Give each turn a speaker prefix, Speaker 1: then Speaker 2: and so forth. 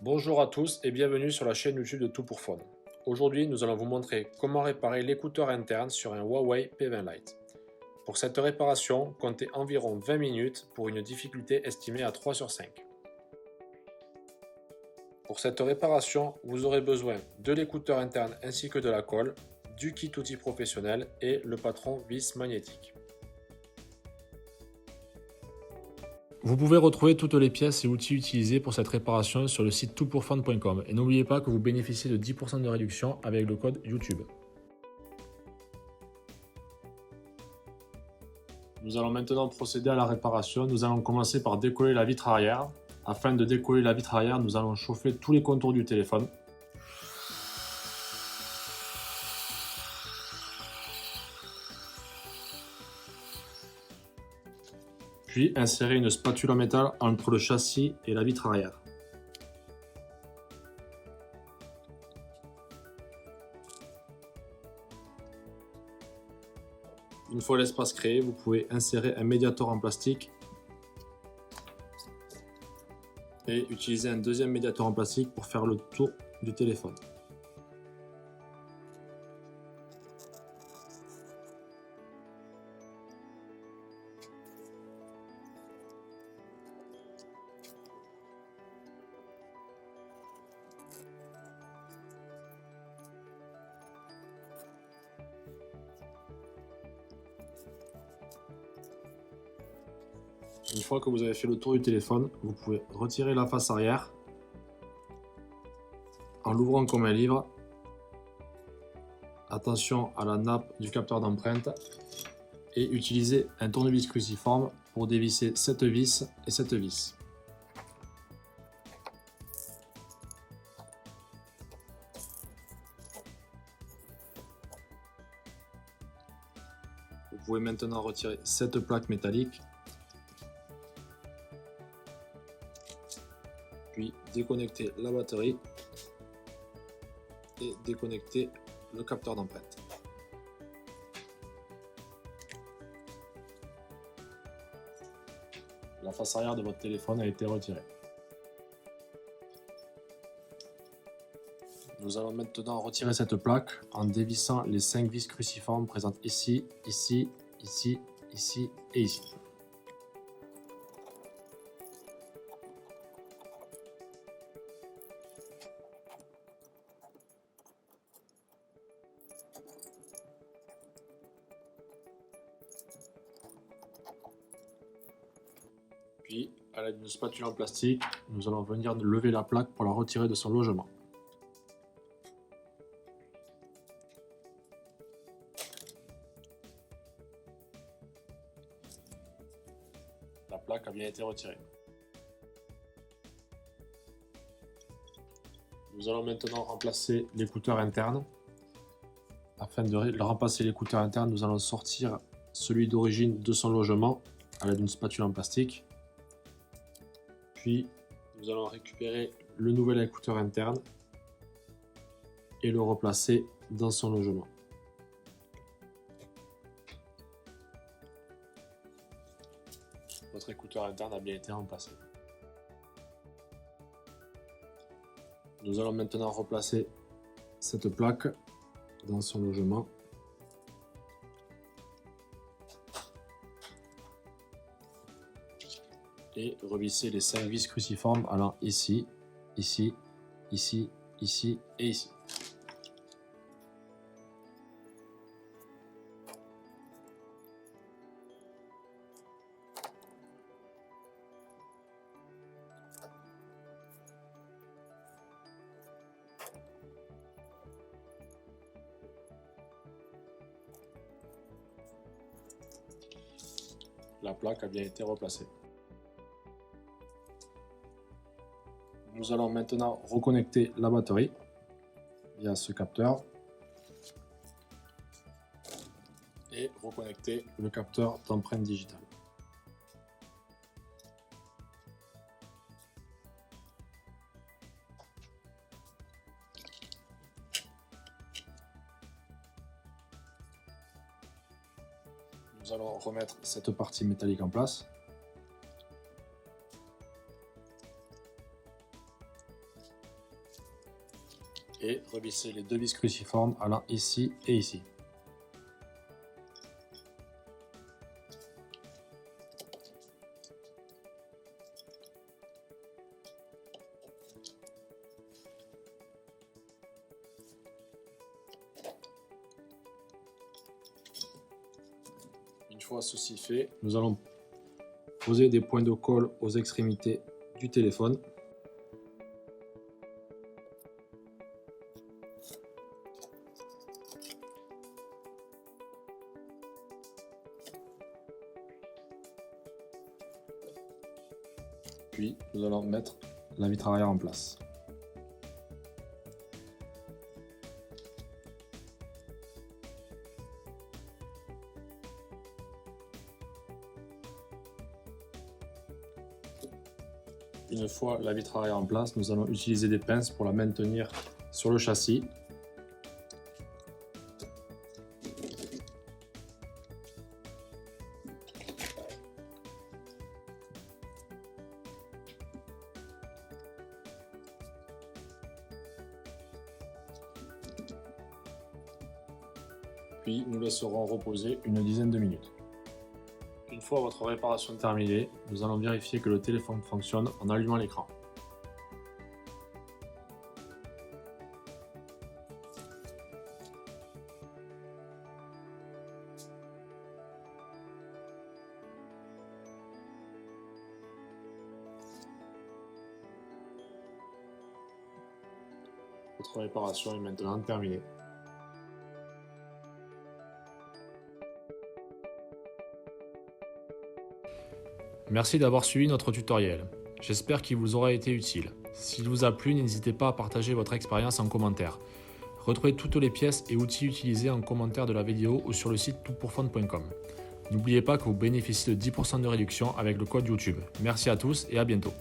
Speaker 1: Bonjour à tous et bienvenue sur la chaîne YouTube de Tout pour Phone. Aujourd'hui, nous allons vous montrer comment réparer l'écouteur interne sur un Huawei P20 Lite. Pour cette réparation, comptez environ 20 minutes pour une difficulté estimée à 3 sur 5. Pour cette réparation, vous aurez besoin de l'écouteur interne ainsi que de la colle, du kit outil professionnel et le patron vis magnétique. Vous pouvez retrouver toutes les pièces et outils utilisés pour cette réparation sur le site toutpourphone.com et n'oubliez pas que vous bénéficiez de 10% de réduction avec le code YouTube. Nous allons maintenant procéder à la réparation. Nous allons commencer par décoller la vitre arrière. Afin de décoller la vitre arrière, nous allons chauffer tous les contours du téléphone. Puis insérer une spatule en métal entre le châssis et la vitre arrière. Une fois l'espace créé, vous pouvez insérer un médiator en plastique et utiliser un deuxième médiator en plastique pour faire le tour du téléphone. Une fois que vous avez fait le tour du téléphone, vous pouvez retirer la face arrière en l'ouvrant comme un livre. Attention à la nappe du capteur d'empreinte et utilisez un tournevis cruciforme pour dévisser cette vis et cette vis. Vous pouvez maintenant retirer cette plaque métallique. Puis déconnecter la batterie et déconnecter le capteur d'empreinte. La face arrière de votre téléphone a été retirée. Nous allons maintenant retirer cette plaque en dévissant les 5 vis cruciformes présentes ici, ici, ici, ici et ici. Puis, à l'aide d'une spatule en plastique, nous allons venir lever la plaque pour la retirer de son logement. La plaque a bien été retirée. Nous allons maintenant remplacer l'écouteur interne. Afin de remplacer l'écouteur interne, nous allons sortir celui d'origine de son logement à l'aide d'une spatule en plastique. Puis nous allons récupérer le nouvel écouteur interne et le replacer dans son logement. Votre écouteur interne a bien été remplacé. Nous allons maintenant replacer cette plaque dans son logement. Et revisser les 5 vis cruciformes allant ici, ici, ici, ici et ici. La plaque a bien été replacée. Nous allons maintenant reconnecter la batterie via ce capteur et reconnecter le capteur d'empreinte digitale. Nous allons remettre cette partie métallique en place. et revissez les deux vis cruciformes allant ici et ici. Une fois ceci fait, nous allons poser des points de colle aux extrémités du téléphone. Puis nous allons mettre la vitre arrière en place. Une fois la vitre arrière en place, nous allons utiliser des pinces pour la maintenir sur le châssis. Puis nous laisserons reposer une dizaine de minutes. Une fois votre réparation terminée, nous allons vérifier que le téléphone fonctionne en allumant l'écran. Votre réparation est maintenant terminée. Merci d'avoir suivi notre tutoriel. J'espère qu'il vous aura été utile. S'il vous a plu, n'hésitez pas à partager votre expérience en commentaire. Retrouvez toutes les pièces et outils utilisés en commentaire de la vidéo ou sur le site toutpourfun.com. N'oubliez pas que vous bénéficiez de 10% de réduction avec le code YouTube. Merci à tous et à bientôt.